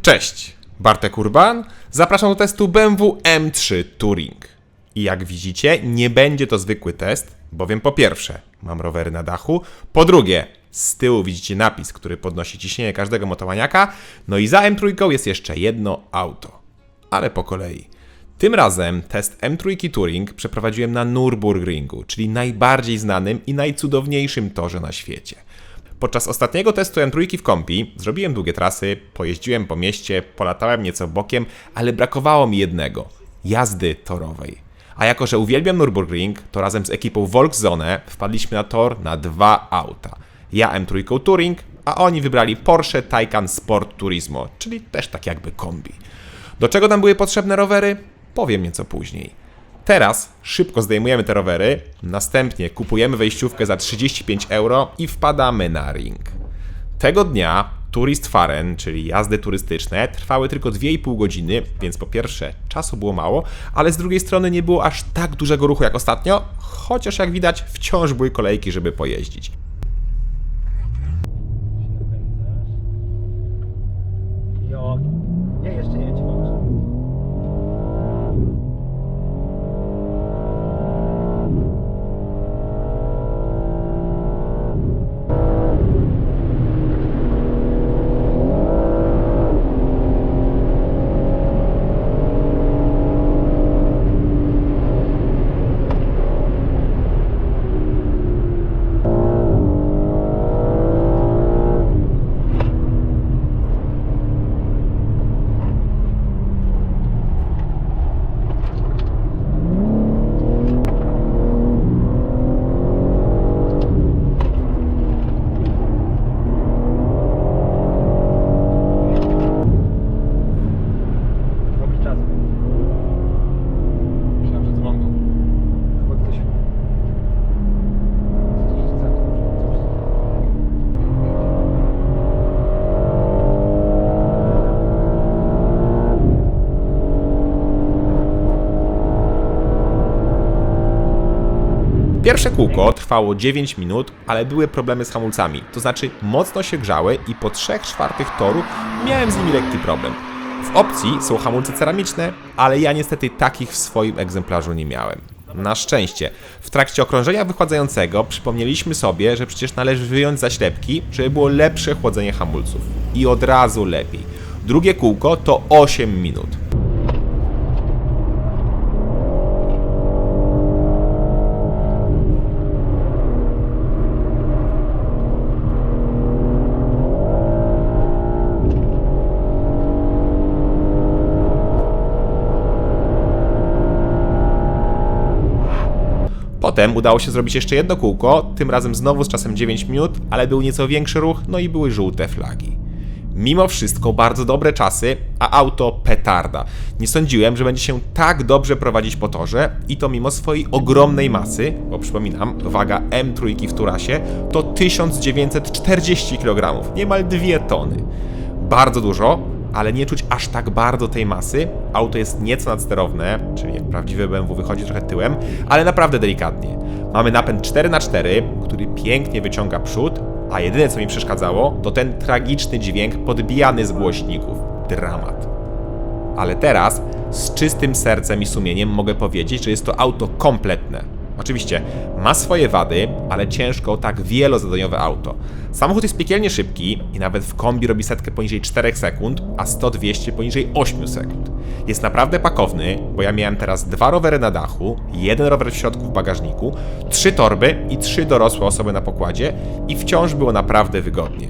Cześć, Bartek Urban. Zapraszam do testu BMW M3 Touring. I jak widzicie, nie będzie to zwykły test, bowiem po pierwsze, mam rowery na dachu, po drugie, z tyłu widzicie napis, który podnosi ciśnienie każdego motomaniaka, no i za M3 jest jeszcze jedno auto. Ale po kolei. Tym razem test M3 Touring przeprowadziłem na Nürburgringu, czyli najbardziej znanym i najcudowniejszym torze na świecie. Podczas ostatniego testu M3 w kombi zrobiłem długie trasy, pojeździłem po mieście, polatałem nieco bokiem, ale brakowało mi jednego – jazdy torowej. A jako, że uwielbiam Nürburgring, to razem z ekipą Volkszone wpadliśmy na tor na dwa auta. Ja M3 Touring, a oni wybrali Porsche Taycan Sport Turismo, czyli też tak jakby kombi. Do czego nam były potrzebne rowery? Powiem nieco później. Teraz szybko zdejmujemy te rowery, następnie kupujemy wejściówkę za 35 euro i wpadamy na ring. Tego dnia Touristfahren, czyli jazdy turystyczne, trwały tylko 2,5 godziny, więc po pierwsze czasu było mało, ale z drugiej strony nie było aż tak dużego ruchu jak ostatnio, chociaż jak widać wciąż były kolejki, żeby pojeździć. Nie, jeszcze jedź. Pierwsze kółko trwało 9 minut, ale były problemy z hamulcami, to znaczy mocno się grzały i po 3/4 toru miałem z nimi lekki problem. W opcji są hamulce ceramiczne, ale ja niestety takich w swoim egzemplarzu nie miałem. Na szczęście, w trakcie okrążenia wychładzającego przypomnieliśmy sobie, że przecież należy wyjąć zaślepki, żeby było lepsze chłodzenie hamulców. I od razu lepiej. Drugie kółko to 8 minut. Potem udało się zrobić jeszcze jedno kółko, tym razem znowu z czasem 9 minut, ale był nieco większy ruch, no i były żółte flagi. Mimo wszystko bardzo dobre czasy, a auto petarda. Nie sądziłem, że będzie się tak dobrze prowadzić po torze i to mimo swojej ogromnej masy, bo przypominam, waga M3 w Turasie to 1940 kg, niemal 2 tony. Bardzo dużo, ale nie czuć aż tak bardzo tej masy. Auto jest nieco nadsterowne, czyli jak prawdziwe BMW wychodzi trochę tyłem, ale naprawdę delikatnie. Mamy napęd 4x4, który pięknie wyciąga przód, a jedyne co mi przeszkadzało, to ten tragiczny dźwięk podbijany z głośników. Dramat. Ale teraz z czystym sercem i sumieniem mogę powiedzieć, że jest to auto kompletne. Oczywiście ma swoje wady, ale ciężko o tak wielozadaniowe auto. Samochód jest piekielnie szybki i nawet w kombi robi setkę poniżej 4 sekund, a 100-200 poniżej 8 sekund. Jest naprawdę pakowny, bo ja miałem teraz 2 rowery na dachu, 1 rower w środku w bagażniku, 3 torby i 3 dorosłe osoby na pokładzie i wciąż było naprawdę wygodnie.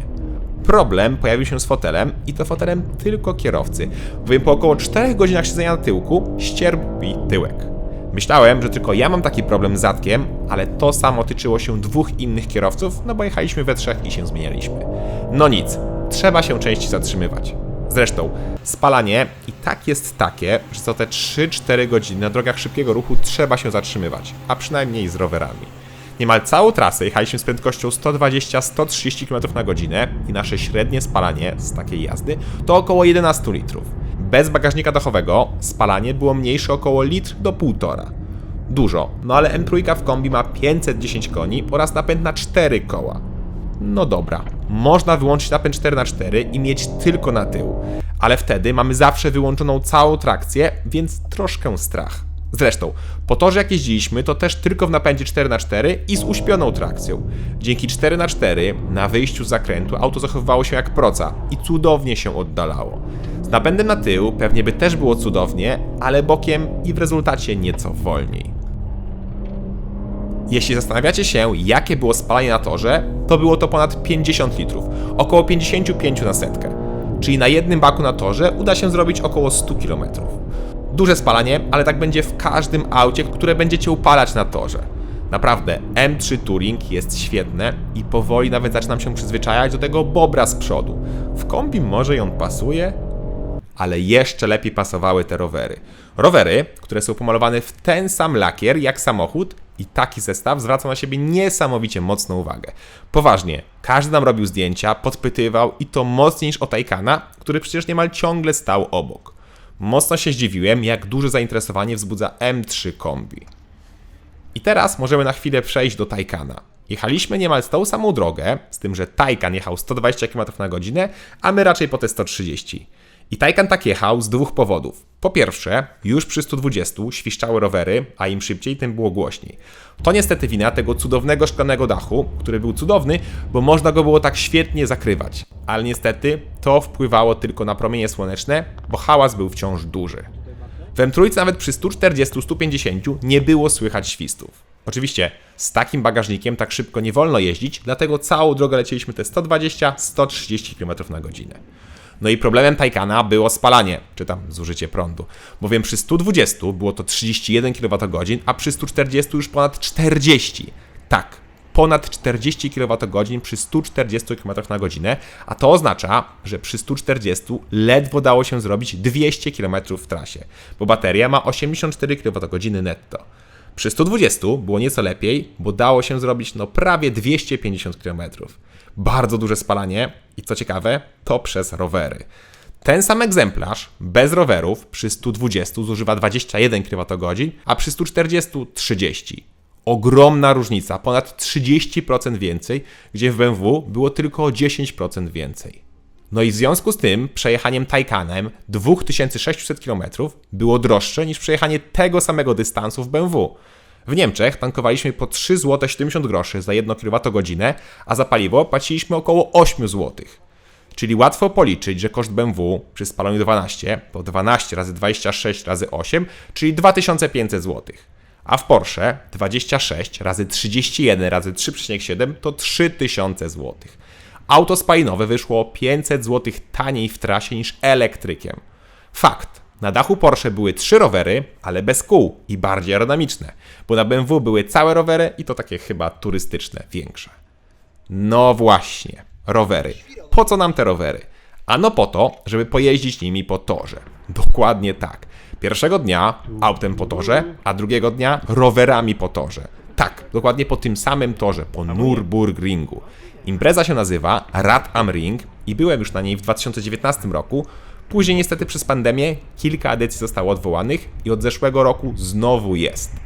Problem pojawił się z fotelem i to fotelem tylko kierowcy, bowiem po około 4 godzinach siedzenia na tyłku ścierpł mi tyłek. Myślałem, że tylko ja mam taki problem z zadkiem, ale to samo tyczyło się 2 innych kierowców, no bo jechaliśmy we 3 i się zmienialiśmy. No nic, trzeba się częściej zatrzymywać. Zresztą, spalanie i tak jest takie, że co te 3-4 godziny na drogach szybkiego ruchu trzeba się zatrzymywać, a przynajmniej z rowerami. Niemal całą trasę jechaliśmy z prędkością 120-130 km na godzinę i nasze średnie spalanie z takiej jazdy to około 11 litrów. Bez bagażnika dachowego spalanie było mniejsze około litr do 1,5. Dużo, no ale M3 w kombi ma 510 koni oraz napęd na 4 koła. No dobra, można wyłączyć napęd 4x4 i mieć tylko na tył. Ale wtedy mamy zawsze wyłączoną całą trakcję, więc troszkę strach. Zresztą, po torze jak jeździliśmy, to też tylko w napędzie 4x4 i z uśpioną trakcją. Dzięki 4x4 na wyjściu z zakrętu auto zachowywało się jak proca i cudownie się oddalało. Z napędem na tył pewnie by też było cudownie, ale bokiem i w rezultacie nieco wolniej. Jeśli zastanawiacie się, jakie było spalanie na torze, to było to ponad 50 litrów, około 55 na setkę. Czyli na jednym baku na torze uda się zrobić około 100 km. Duże spalanie, ale tak będzie w każdym aucie, które będziecie upalać na torze. Naprawdę, M3 Touring jest świetne i powoli nawet zaczynam się przyzwyczajać do tego bobra z przodu. W kombi może ją pasuje, ale jeszcze lepiej pasowały te rowery. Rowery, które są pomalowane w ten sam lakier jak samochód i taki zestaw zwraca na siebie niesamowicie mocną uwagę. Poważnie, każdy nam robił zdjęcia, podpytywał i to mocniej niż o Taycana, który przecież niemal ciągle stał obok. Mocno się zdziwiłem, jak duże zainteresowanie wzbudza M3 kombi. I teraz możemy na chwilę przejść do Taycana. Jechaliśmy niemal z tą samą drogę, z tym, że Taycan jechał 120 km na godzinę, a my raczej po te 130. I Taycan tak jechał z dwóch powodów. Po pierwsze, już przy 120 świszczały rowery, a im szybciej, tym było głośniej. To niestety wina tego cudownego szklanego dachu, który był cudowny, bo można go było tak świetnie zakrywać. Ale niestety to wpływało tylko na promienie słoneczne, bo hałas był wciąż duży. W M3 nawet przy 140-150 nie było słychać świstów. Oczywiście z takim bagażnikiem tak szybko nie wolno jeździć, dlatego całą drogę lecieliśmy te 120-130 km na godzinę. No i problemem Taycana było spalanie, czy tam zużycie prądu, bowiem przy 120 było to 31 kWh, a przy 140 już ponad 40. Tak, ponad 40 kWh przy 140 km na godzinę, a to oznacza, że przy 140 ledwo dało się zrobić 200 km w trasie, bo bateria ma 84 kWh netto. Przy 120 było nieco lepiej, bo dało się zrobić prawie 250 km. Bardzo duże spalanie i co ciekawe, to przez rowery. Ten sam egzemplarz bez rowerów przy 120 zużywa 21 kWh, a przy 140 30. Ogromna różnica, ponad 30% więcej, gdzie w BMW było tylko o 10% więcej. No i w związku z tym przejechaniem Taycanem 2600 km było droższe niż przejechanie tego samego dystansu w BMW. W Niemczech tankowaliśmy po 3 zł 70 groszy za 1 kWh, a za paliwo płaciliśmy około 8 zł. Czyli łatwo policzyć, że koszt BMW przy spalaniu 12 to 12 razy 26 razy 8, czyli 2500 zł. A w Porsche 26 razy 31 razy 3,7 to 3000 zł. Auto spalinowe wyszło 500 zł taniej w trasie niż elektrykiem. Fakt. Na dachu Porsche były 3 rowery, ale bez kół i bardziej aerodynamiczne, bo na BMW były całe rowery i to takie chyba turystyczne, większe. No właśnie, rowery. Po co nam te rowery? Ano po to, żeby pojeździć nimi po torze. Dokładnie tak. Pierwszego dnia autem po torze, a drugiego dnia rowerami po torze. Tak, dokładnie po tym samym torze, po Nürburgringu. Impreza się nazywa Rad am Ring i byłem już na niej w 2019 roku. Później niestety przez pandemię kilka edycji zostało odwołanych i od zeszłego roku znowu jest.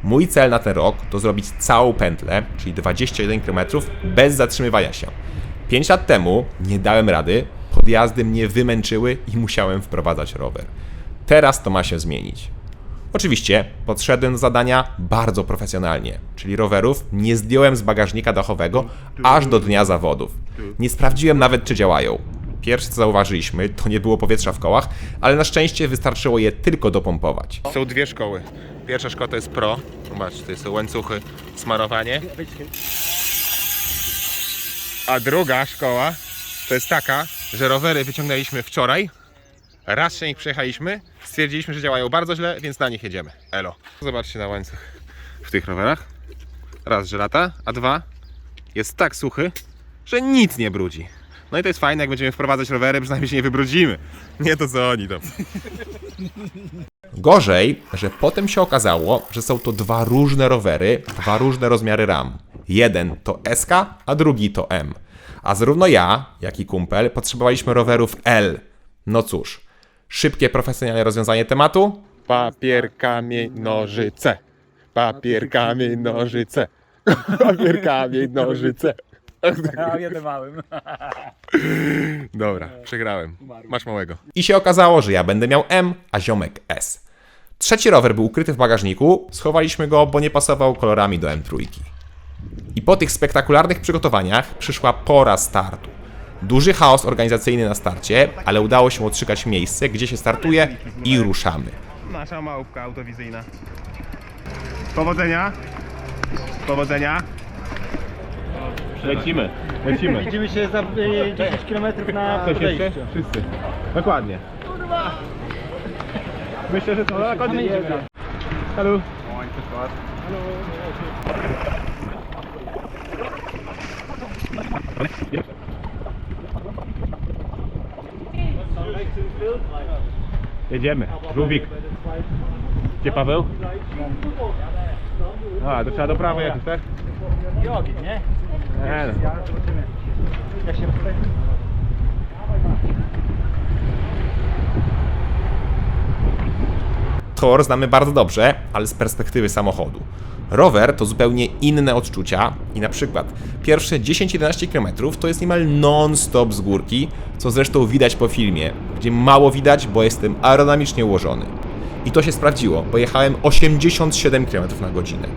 Mój cel na ten rok to zrobić całą pętlę, czyli 21 km bez zatrzymywania się. 5 lat temu nie dałem rady, podjazdy mnie wymęczyły i musiałem wprowadzać rower. Teraz to ma się zmienić. Oczywiście podszedłem do zadania bardzo profesjonalnie, czyli rowerów nie zdjąłem z bagażnika dachowego aż do dnia zawodów. Nie sprawdziłem nawet, czy działają. Pierwsze co zauważyliśmy, to nie było powietrza w kołach, ale na szczęście wystarczyło je tylko dopompować. Są dwie szkoły. Pierwsza szkoła to jest Pro. Zobacz, to są łańcuchy, smarowanie. A druga szkoła to jest taka, że rowery wyciągnęliśmy wczoraj. Raz się nich przejechaliśmy, stwierdziliśmy, że działają bardzo źle, więc na nich jedziemy. Elo. Zobaczcie na łańcuch w tych rowerach. Raz, że lata, a dwa, jest tak suchy, że nic nie brudzi. No i to jest fajne, jak będziemy wprowadzać rowery, przynajmniej się nie wybrudzimy. Nie to co oni tam. Gorzej, że potem się okazało, że są to dwa różne rowery, dwa różne rozmiary ram. Jeden to SK, a drugi to M. A zarówno ja, jak i kumpel potrzebowaliśmy rowerów L. No cóż, szybkie, profesjonalne rozwiązanie tematu? Papier, kamień, nożyce. Papier, kamień, nożyce. Papier, kamień, nożyce. A jeden małym. Dobra, przegrałem. Masz małego. I się okazało, że ja będę miał M, a ziomek S. Trzeci rower był ukryty w bagażniku, schowaliśmy go, bo nie pasował kolorami do M3. I po tych spektakularnych przygotowaniach przyszła pora startu. Duży chaos organizacyjny na starcie, ale udało się odszukać miejsce, gdzie się startuje i ruszamy. Nasza małpka autowizyjna. Powodzenia. Powodzenia. Lecimy. Widzimy się za 10 km na podejściu. Wszyscy. Dokładnie. Myślę, że to na koniec idziemy. Halo. Jedziemy. Żółwik. Gdzie Paweł? A, to trzeba do prawej jakoś, tak? I ogień, nie? Nie no. Zobaczymy. Jak się tutaj... Tor znamy bardzo dobrze, ale z perspektywy samochodu. Rower to zupełnie inne odczucia i na przykład pierwsze 10-11 km to jest niemal non-stop z górki, co zresztą widać po filmie, gdzie mało widać, bo jestem aerodynamicznie ułożony. I to się sprawdziło, bo jechałem 87 km na godzinę.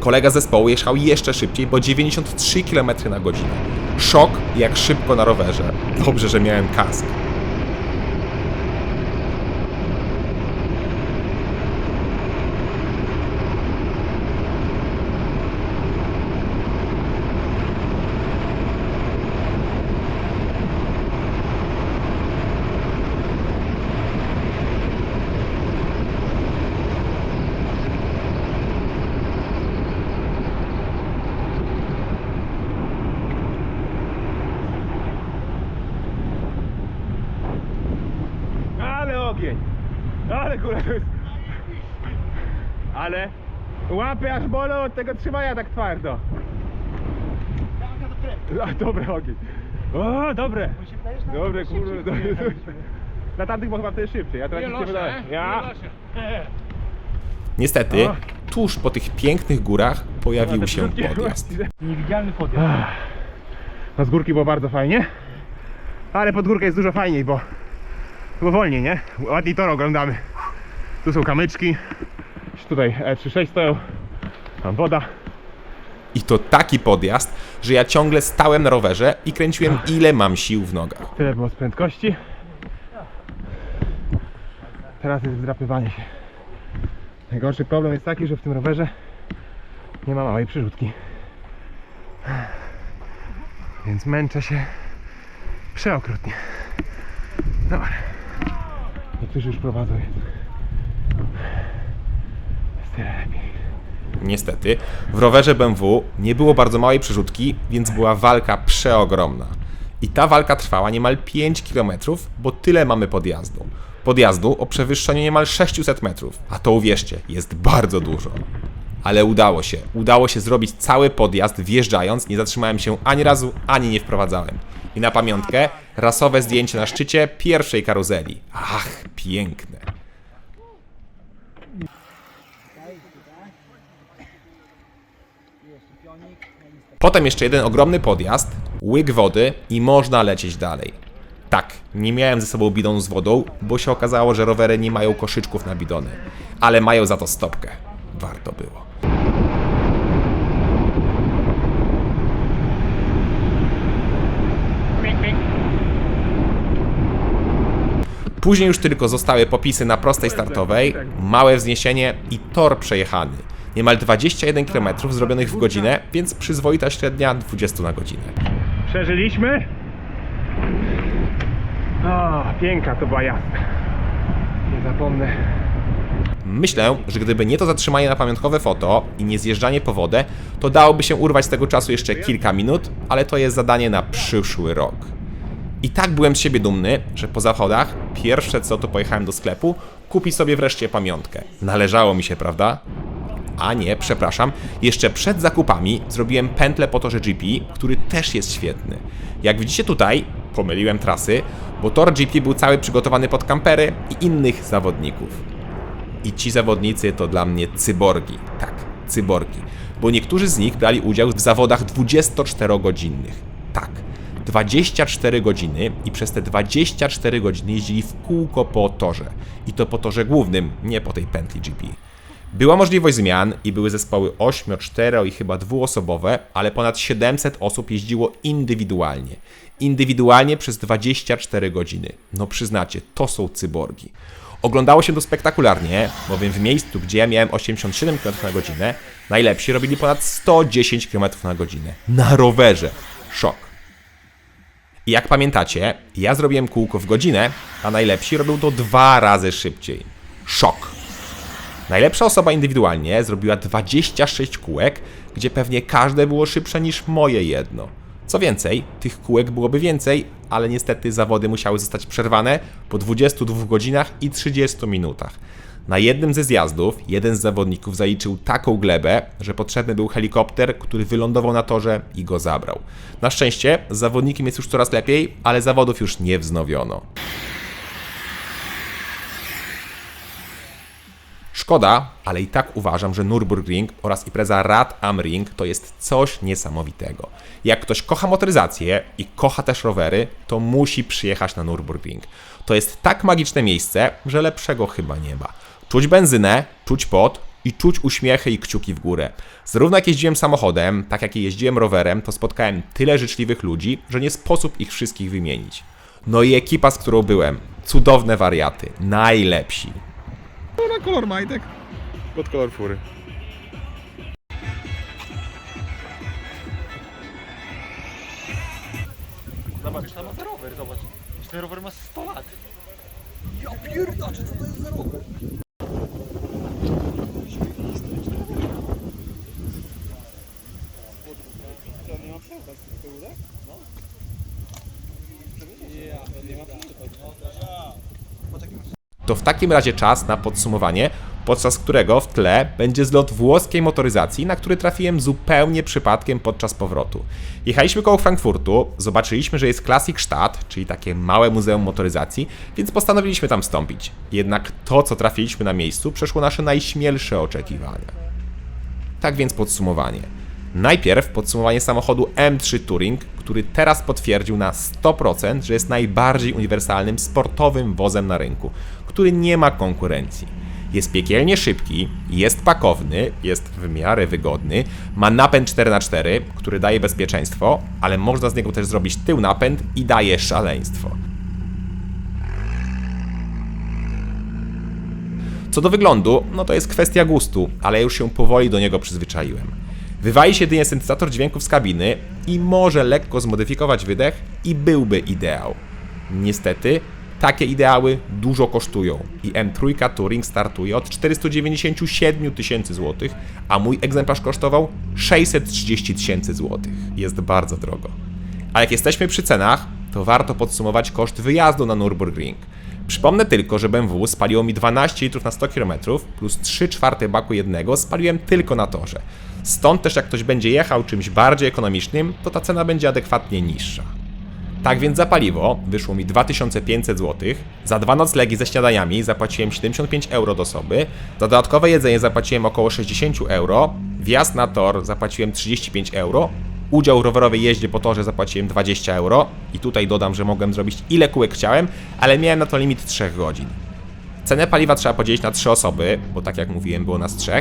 Kolega z zespołu jechał jeszcze szybciej, bo 93 km na godzinę. Szok, jak szybko na rowerze. Dobrze, że miałem kask. Ale ogień! Ale kurwa to jest... Ale... Łapy aż bolą od tego trzymania tak twardo. A, dobre ogień. O, dobre. Dobre, kurde. Dobre. Na tamtych chyba to jest szybciej. Ja teraz nie wydaję. Ja? Niestety, tuż po tych pięknych górach pojawił się podjazd. Niewidzialny podjazd. No z górki było bardzo fajnie. Ale pod górkę jest dużo fajniej, bo wolniej, nie? Ładniej tor oglądamy. Tu są kamyczki. Tutaj E36 stoją. Tam woda. I to taki podjazd, że ja ciągle stałem na rowerze i kręciłem ile mam sił w nogach. Tyle było z prędkości. Teraz jest wdrapywanie się. Najgorszy problem jest taki, że w tym rowerze nie ma małej przyrzutki. Więc męczę się przeokrutnie. Dobra. Niektórzy już prowadzą. Jest tyle lepiej. Niestety, w rowerze BMW nie było bardzo małej przerzutki, więc była walka przeogromna. I ta walka trwała niemal 5 km, bo tyle mamy podjazdu. Podjazdu o przewyższeniu niemal 600 metrów, a to uwierzcie, jest bardzo dużo. Ale udało się zrobić cały podjazd wjeżdżając, nie zatrzymałem się ani razu, ani nie wprowadzałem. I na pamiątkę, rasowe zdjęcie na szczycie pierwszej karuzeli. Ach, piękne. Potem jeszcze jeden ogromny podjazd, łyk wody i można lecieć dalej. Tak, nie miałem ze sobą bidonu z wodą, bo się okazało, że rowery nie mają koszyczków na bidony, ale mają za to stopkę. Warto było. Później już tylko zostały popisy na prostej startowej, małe wzniesienie i tor przejechany. Niemal 21 km zrobionych w godzinę, więc przyzwoita średnia 20 na godzinę. Przeżyliśmy. O, piękna to była jazda. Nie zapomnę. Myślę, że gdyby nie to zatrzymanie na pamiątkowe foto i nie zjeżdżanie po wodę, to dałoby się urwać z tego czasu jeszcze kilka minut, ale to jest zadanie na przyszły rok. I tak byłem z siebie dumny, że po zachodach, pierwsze co to pojechałem do sklepu, kupić sobie wreszcie pamiątkę. Należało mi się, prawda? A nie, przepraszam, jeszcze przed zakupami zrobiłem pętlę po torze GP, który też jest świetny. Jak widzicie tutaj, pomyliłem trasy, bo tor GP był cały przygotowany pod kampery i innych zawodników. I ci zawodnicy to dla mnie cyborgi. Tak, cyborgi. bo niektórzy z nich brali udział w zawodach 24-godzinnych. Tak, 24 godziny i przez te 24 godziny jeździli w kółko po torze. I to po torze głównym, nie po tej pętli GP. Była możliwość zmian i były zespoły 8, 4 i chyba 2-osobowe, ale ponad 700 osób jeździło indywidualnie. Indywidualnie przez 24 godziny. No przyznacie, to są cyborgi. Oglądało się to spektakularnie, bowiem w miejscu, gdzie ja miałem 87 km na godzinę, najlepsi robili ponad 110 km na godzinę. Na rowerze. Szok. I jak pamiętacie, ja zrobiłem kółko w godzinę, a najlepsi robią to 2 razy szybciej. Szok. Najlepsza osoba indywidualnie zrobiła 26 kółek, gdzie pewnie każde było szybsze niż moje jedno. Co więcej, tych kółek byłoby więcej, ale niestety zawody musiały zostać przerwane po 22 godzinach i 30 minutach. Na jednym ze zjazdów jeden z zawodników zaliczył taką glebę, że potrzebny był helikopter, który wylądował na torze i go zabrał. Na szczęście z zawodnikiem jest już coraz lepiej, ale zawodów już nie wznowiono. Szkoda, ale i tak uważam, że Nürburgring oraz impreza Rad am Ring to jest coś niesamowitego. Jak ktoś kocha motoryzację i kocha też rowery, to musi przyjechać na Nürburgring. To jest tak magiczne miejsce, że lepszego chyba nie ma. Czuć benzynę, czuć pot i czuć uśmiechy i kciuki w górę. Zarówno jak jeździłem samochodem, tak jak i jeździłem rowerem, to spotkałem tyle życzliwych ludzi, że nie sposób ich wszystkich wymienić. No i ekipa, z którą byłem. Cudowne wariaty. Najlepsi. Na kolor majtek. Pod kolor fury. Zobacz, tam ma rower, zobacz. Ten rower ma 100 lat. To w takim razie czas na podsumowanie, podczas którego w tle będzie zlot włoskiej motoryzacji, na który trafiłem zupełnie przypadkiem podczas powrotu. Jechaliśmy koło Frankfurtu, zobaczyliśmy, że jest Classic Stadt, czyli takie małe muzeum motoryzacji, więc postanowiliśmy tam wstąpić. Jednak to, co trafiliśmy na miejscu, przeszło nasze najśmielsze oczekiwania. Tak więc podsumowanie. Najpierw podsumowanie samochodu M3 Touring, który teraz potwierdził na 100%, że jest najbardziej uniwersalnym sportowym wozem na rynku, który nie ma konkurencji. Jest piekielnie szybki, jest pakowny, jest w miarę wygodny, ma napęd 4x4, który daje bezpieczeństwo, ale można z niego też zrobić tył napęd i daje szaleństwo. Co do wyglądu, no to jest kwestia gustu, ale już się powoli do niego przyzwyczaiłem. Wywali się jedynie syntezator dźwięków z kabiny i może lekko zmodyfikować wydech i byłby ideał. Niestety, takie ideały dużo kosztują i M3 Touring startuje od 497 tysięcy złotych, a mój egzemplarz kosztował 630 tysięcy złotych. Jest bardzo drogo. A jak jesteśmy przy cenach, to warto podsumować koszt wyjazdu na Nürburgring. Przypomnę tylko, że BMW spaliło mi 12 litrów na 100 km plus 3/4 baku jednego spaliłem tylko na torze. Stąd też jak ktoś będzie jechał czymś bardziej ekonomicznym, to ta cena będzie adekwatnie niższa. Tak więc za paliwo wyszło mi 2500 zł, za 2 noclegi ze śniadaniami zapłaciłem 75 euro do osoby, za dodatkowe jedzenie zapłaciłem około 60 euro, wjazd na tor zapłaciłem 35 euro, udział w rowerowej jeździe po torze zapłaciłem 20 euro i tutaj dodam, że mogłem zrobić ile kółek chciałem, ale miałem na to limit 3 godzin. Cenę paliwa trzeba podzielić na 3 osoby, bo tak jak mówiłem było nas 3,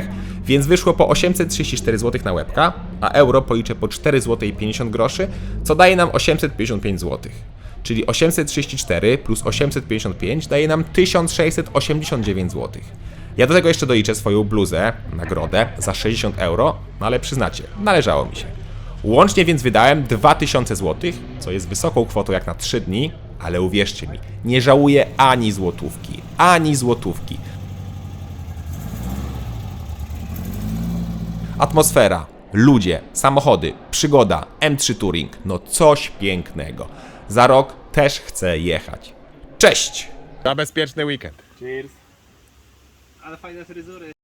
więc wyszło po 834 zł na łebka, a euro policzę po 4 zł i 50 groszy, co daje nam 855 zł. Czyli 834 plus 855 daje nam 1689 zł. Ja do tego jeszcze doliczę swoją bluzę, nagrodę za 60 euro, no ale przyznacie, należało mi się. Łącznie więc wydałem 2000 zł, co jest wysoką kwotą jak na 3 dni, ale uwierzcie mi, nie żałuję ani złotówki, ani złotówki. Atmosfera, ludzie, samochody, przygoda, M3 Touring, no coś pięknego. Za rok też chcę jechać. Cześć! Na bezpieczny weekend. Cheers. Ale fajne fryzury.